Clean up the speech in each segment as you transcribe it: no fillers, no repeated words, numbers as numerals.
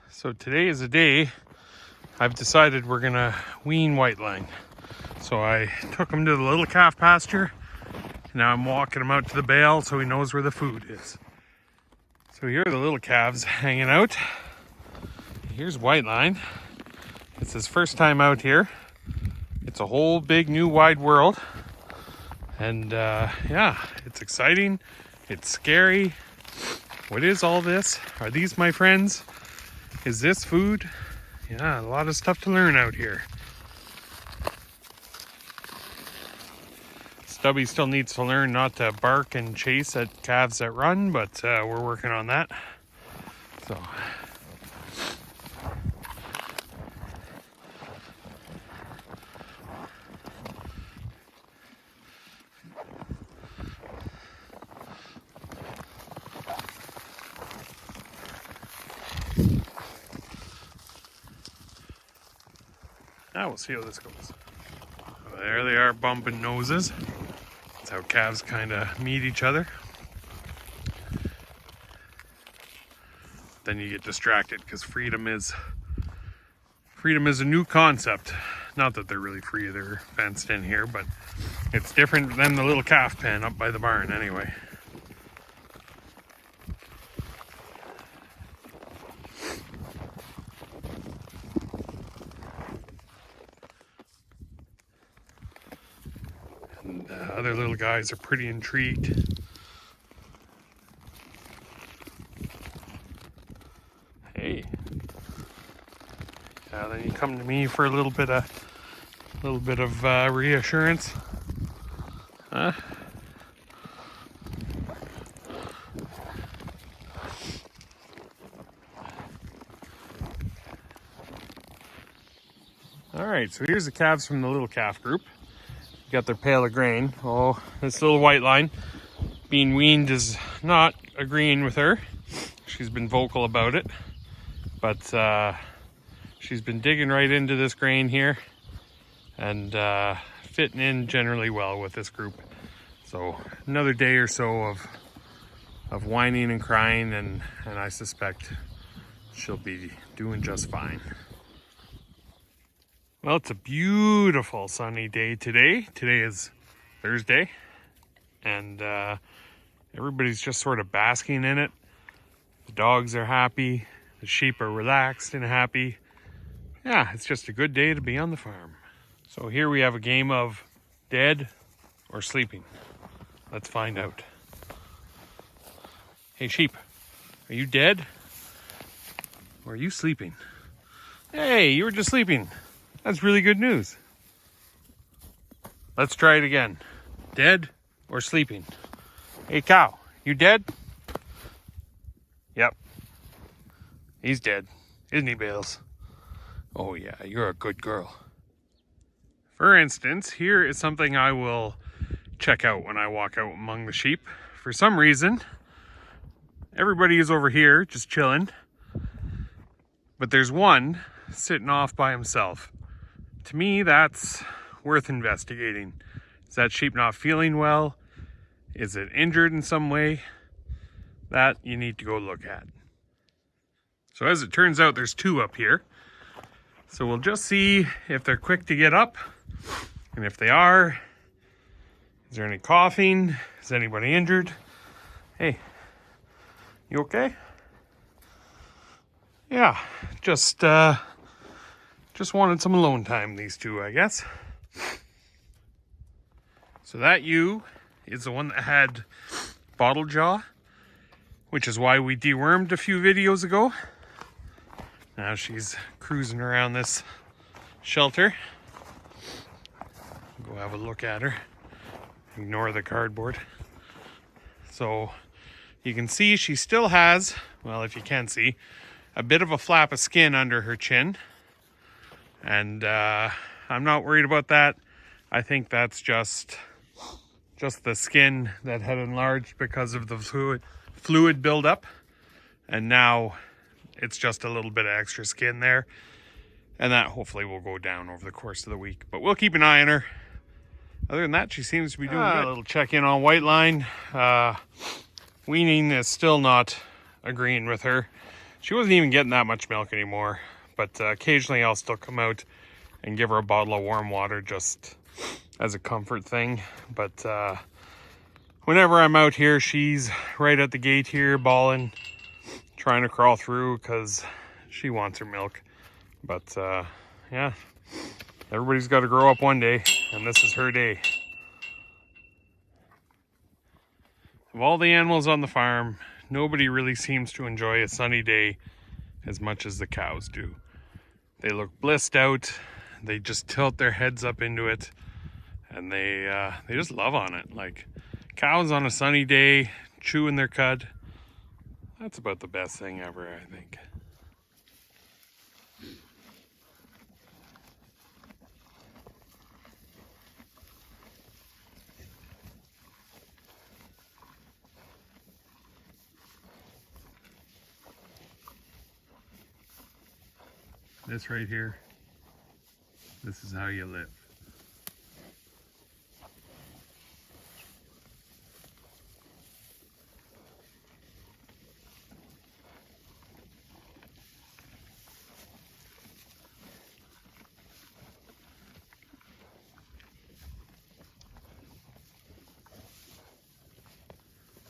So today is a day I've decided we're gonna wean Whiteline. So I took him to the little calf pasture. Now I'm walking him out to the bale so he knows where the food is. So here are the little calves hanging out. Here's Whiteline. It's his first time out here. It's a whole big new wide world. And yeah, it's exciting. It's scary. What is all this? Are these my friends? Is this food? Yeah, a lot of stuff to learn out here. Stubby still needs to learn not to bark and chase at calves that run, but we're working on that. So. Now we'll see how this goes. There they are, bumping noses. That's how calves kind of meet each other. Then you get distracted because freedom is a new concept. Not that they're really free, they're fenced in here, but it's different than the little calf pen up by the barn anyway. And other little guys are pretty intrigued. Hey. Yeah, then you come to me for a little bit of reassurance. Huh? All right, so here's the calves from the little calf group. Got their pail of grain. Oh, this little Whiteline being weaned is not agreeing with her. She's been vocal about it, but she's been digging right into this grain here and fitting in generally well with this group. So another day or so of whining and crying, and I suspect she'll be doing just fine. Well, it's a beautiful sunny day today. Today is Thursday, and everybody's just sort of basking in it. The dogs are happy. The sheep are relaxed and happy. Yeah, it's just a good day to be on the farm. So here we have a game of dead or sleeping. Let's find out. Hey sheep, are you dead? Or are you sleeping? Hey, you were just sleeping. That's really good news. Let's try it again. Dead or sleeping? Hey cow, you dead? Yep. He's dead. Isn't he, Bales? Oh yeah, you're a good girl. For instance, here is something I will check out when I walk out among the sheep. For some reason, everybody is over here just chilling, but there's one sitting off by himself. To me, that's worth investigating. Is that sheep not feeling well? Is it injured in some way? That you need to go look at. So as it turns out, there's two up here. So we'll just see if they're quick to get up. And if they are, is there any coughing? Is anybody injured? Hey, you okay? Yeah, just wanted some alone time, these two, I guess. So that ewe is the one that had bottle jaw, which is why we dewormed a few videos ago. Now she's cruising around this shelter. Go have a look at her. Ignore the cardboard. So you can see she still has, well, if you can see, a bit of a flap of skin under her chin. And I'm not worried about that. I think that's just the skin that had enlarged because of the fluid buildup. And now it's just a little bit of extra skin there. And that hopefully will go down over the course of the week. But we'll keep an eye on her. Other than that, she seems to be doing good. A little check-in on Whiteline. Weaning is still not agreeing with her. She wasn't even getting that much milk anymore, but occasionally I'll still come out and give her a bottle of warm water just as a comfort thing. But whenever I'm out here, she's right at the gate here bawling, trying to crawl through because she wants her milk. But yeah, everybody's got to grow up one day, and this is her day. Of all the animals on the farm, nobody really seems to enjoy a sunny day as much as the cows do. They look blissed out. They just tilt their heads up into it, and they just love on it. Like cows on a sunny day, chewing their cud. That's about the best thing ever, I think. This right here, this is how you live.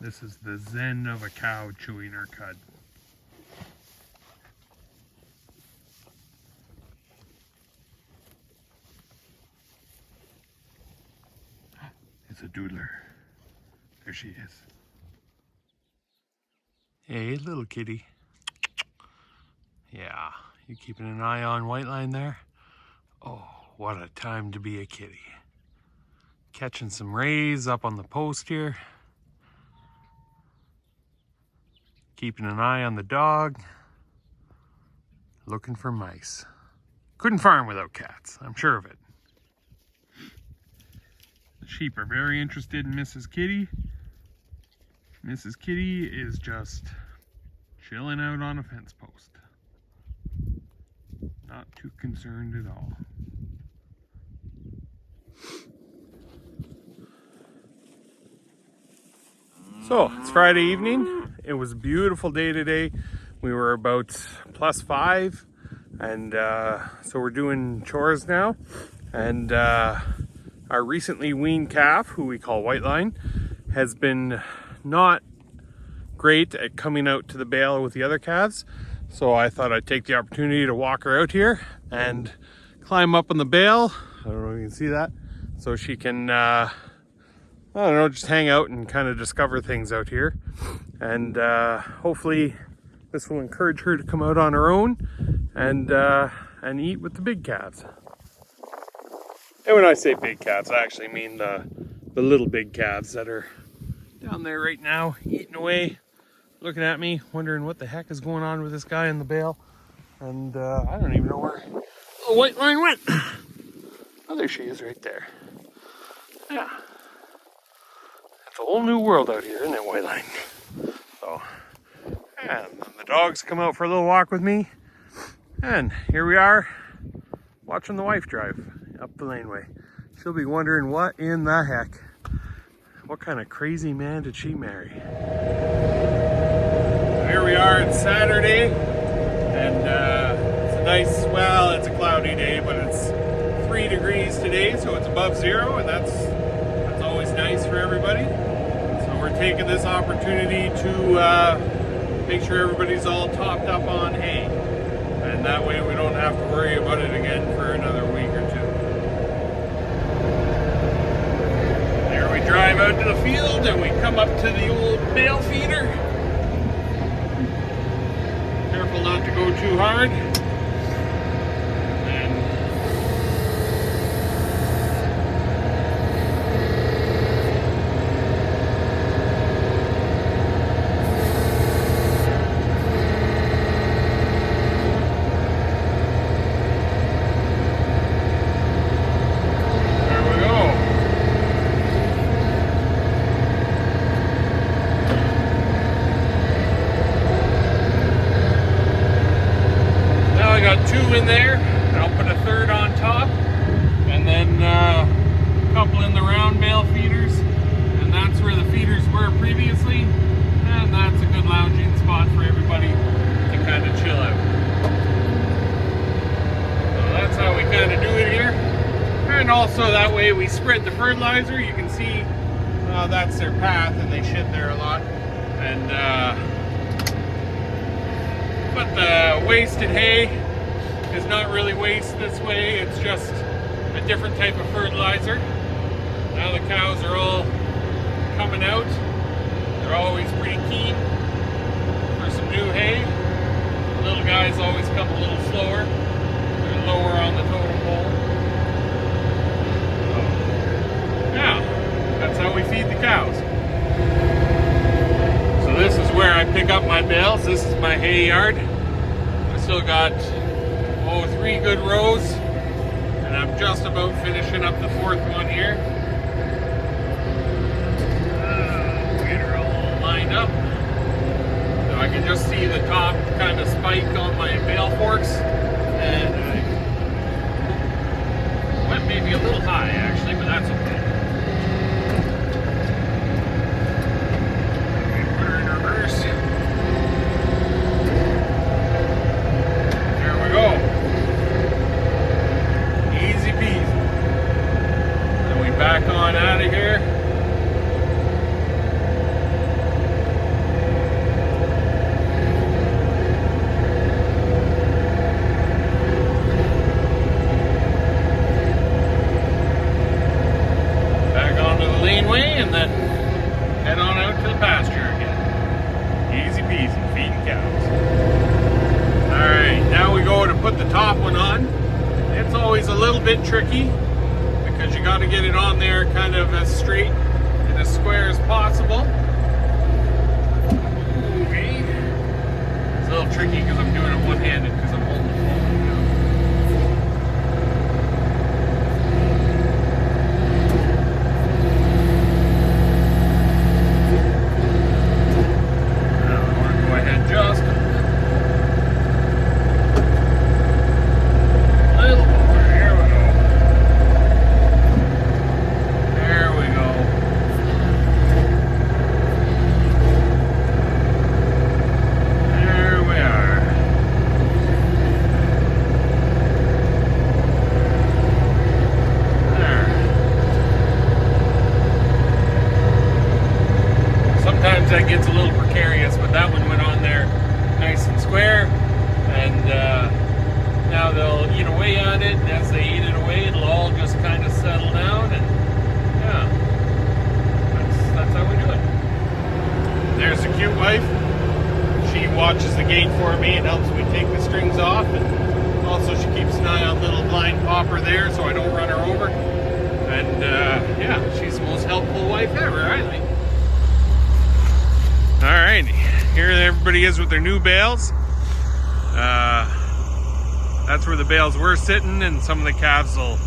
This is the zen of a cow chewing her cud. It's a doodler. There she is. Hey, little kitty. Yeah, you keeping an eye on Whiteline there? Oh, what a time to be a kitty. Catching some rays up on the post here. Keeping an eye on the dog. Looking for mice. Couldn't farm without cats, I'm sure of it. The sheep are very interested in Mrs. Kitty. Mrs. Kitty is just chilling out on a fence post. Not too concerned at all. So, it's Friday evening. It was a beautiful day today. We were about +5, and so we're doing chores now. And our recently weaned calf, who we call Whiteline, has been not great at coming out to the bale with the other calves. So I thought I'd take the opportunity to walk her out here and climb up on the bale. I don't know if you can see that. So she can I don't know, just hang out and kind of discover things out here. And hopefully this will encourage her to come out on her own and eat with the big calves. And when I say big calves, I actually mean the little big calves that are down there right now, eating away, looking at me, wondering what the heck is going on with this guy in the bale. And I don't even know where the Whiteline went. Oh, there she is right there. Yeah. It's a whole new world out here, isn't it, Whiteline? So, and the dogs come out for a little walk with me. And here we are, watching the wife drive up the laneway. She'll be wondering what in the heck. What kind of crazy man did she marry? So here we are, it's Saturday, and it's a nice, well, it's a cloudy day, but it's 3 degrees today, so it's above 0, and that's always nice for everybody. So we're taking this opportunity to make sure everybody's all topped up on hay, and that way we don't have to worry about it again for another week or two. There we drive out to the field, and we come up to the old bale feeder. Careful not to go too hard. In there, and I'll put a third on top, and then a couple in the round bale feeders, and that's where the feeders were previously, and that's a good lounging spot for everybody to kind also that way we spread the fertilizer. You can see that's their path, and they shit there a lot. And but the wasted hay is not really waste this way. It's just a different type of fertilizer. Now the cows are all coming out. They're always pretty keen for some new hay. The little guys always come a little slower. They're lower on the totem pole. So, yeah, that's how we feed the cows. So this is where I pick up my bales. This is my hay yard. I still got 3 good rows, and I'm just about finishing up the 4th one here. Get her all lined up. So I can just see the top kind of spike on my bale forks, and I went maybe a little high actually, but that's okay. Put her in reverse. There we go. Easy peasy. Then we back on out of here. Back onto the laneway and then head on out to the pasture again. Easy peasy, feeding cows. Alright, now we go to put the top one on. It's always a little bit tricky because you got to get it on there kind of as straight and as square as possible. Okay. It's a little tricky because I'm doing it one-handed because I'm holding the phone. Now I want to go ahead just that gets a little precarious, but that one went on there nice and square, and now they'll eat away at it, and as they eat it away, it'll all just kind of settle down, and yeah, that's how we do it. There's the cute wife. She watches the gate for me and helps me take the strings off, and also she keeps an eye on little blind Popper there so I don't run her over, and yeah, she's the most helpful wife ever, I think. Alright, here everybody is with their new bales. That's where the bales were sitting, and some of the calves will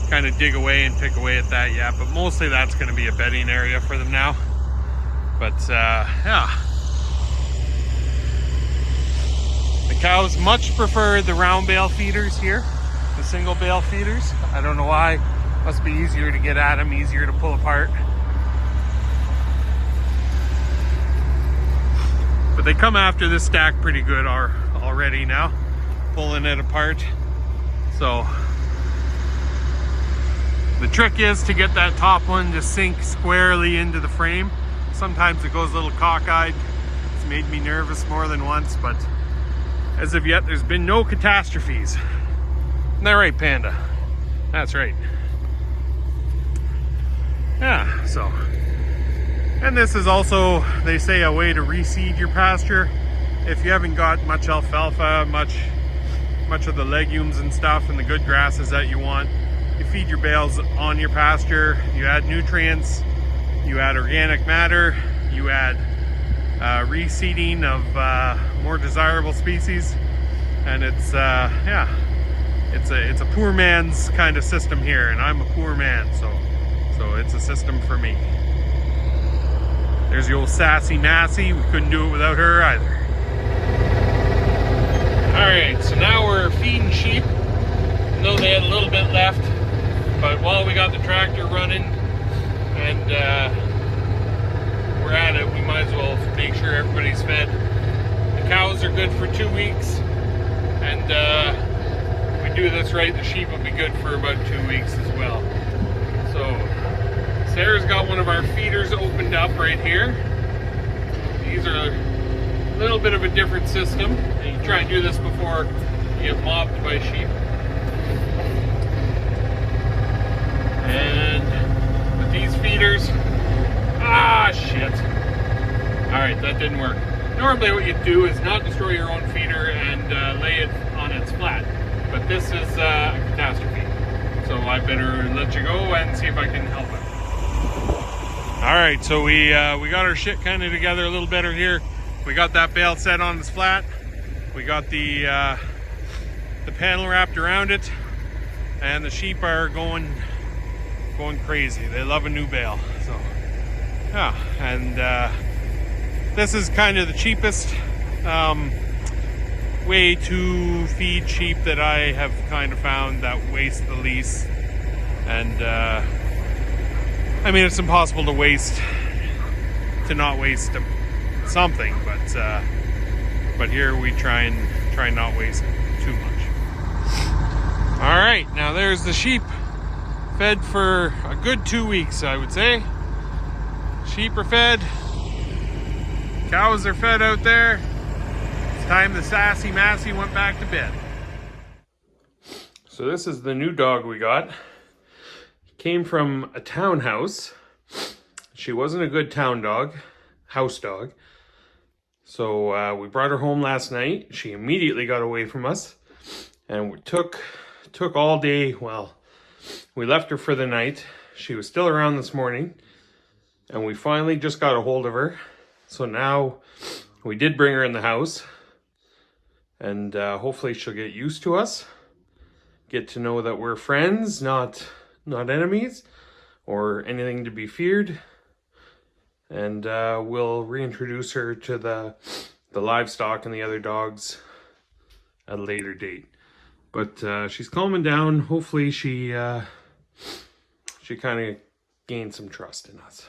kind of dig away and pick away at that, yeah, but mostly that's going to be a bedding area for them now. But yeah, the cows much prefer the round bale feeders here, the single bale feeders. I don't know why. Must be easier to get at them, easier to pull apart. But they come after this stack pretty good already now, pulling it apart. So the trick is to get that top one to sink squarely into the frame. Sometimes it goes a little cockeyed. It's made me nervous more than once, but as of yet, there's been no catastrophes. Isn't that right, Panda? That's right. Yeah, so. And this is also, they say, a way to reseed your pasture. If you haven't got much alfalfa, much of the legumes and stuff and the good grasses that you want, you feed your bales on your pasture, you add nutrients, you add organic matter, you add reseeding of more desirable species, and it's yeah, it's a poor man's kind of system here, and I'm a poor man, so it's a system for me. There's the old Sassy Massey. We couldn't do it without her either. Alright, so now we're feeding sheep. I know they had a little bit left, but while we got the tractor running and we're at it, we might as well make sure everybody's fed. The cows are good for 2 weeks, and if we do this right, the sheep will be good for about 2 weeks as well. Sarah's got one of our feeders opened up right here. These are a little bit of a different system. And you try and do this before you get mobbed by sheep. And with these feeders, shit. Alright, that didn't work. Normally what you do is not destroy your own feeder and lay it on its flat. But this is a catastrophe. So I better let you go and see if I can help it. Alright, so we got our shit kind of together a little better here. We got that bale set on its flat. We got the panel wrapped around it. And the sheep are going crazy. They love a new bale. So yeah, and this is kind of the cheapest way to feed sheep that I have kind of found that waste the least. And I mean, it's impossible to not waste something, but here we try not waste too much. All right, now there's the sheep, fed for a good 2 weeks, I would say. Sheep are fed, cows are fed out there. It's time the sassy Massey went back to bed. So this is the new dog we got. He came from a townhouse. She wasn't a good house dog. So we brought her home last night. She immediately got away from us. And we took all day. Well, we left her for the night. She was still around this morning. And we finally just got a hold of her. So now we did bring her in the house. And hopefully she'll get used to us. Get to know that we're friends, not enemies. Or anything to be feared. And we'll reintroduce her to the livestock and the other dogs at a later date. But she's calming down. Hopefully she kind of gained some trust in us.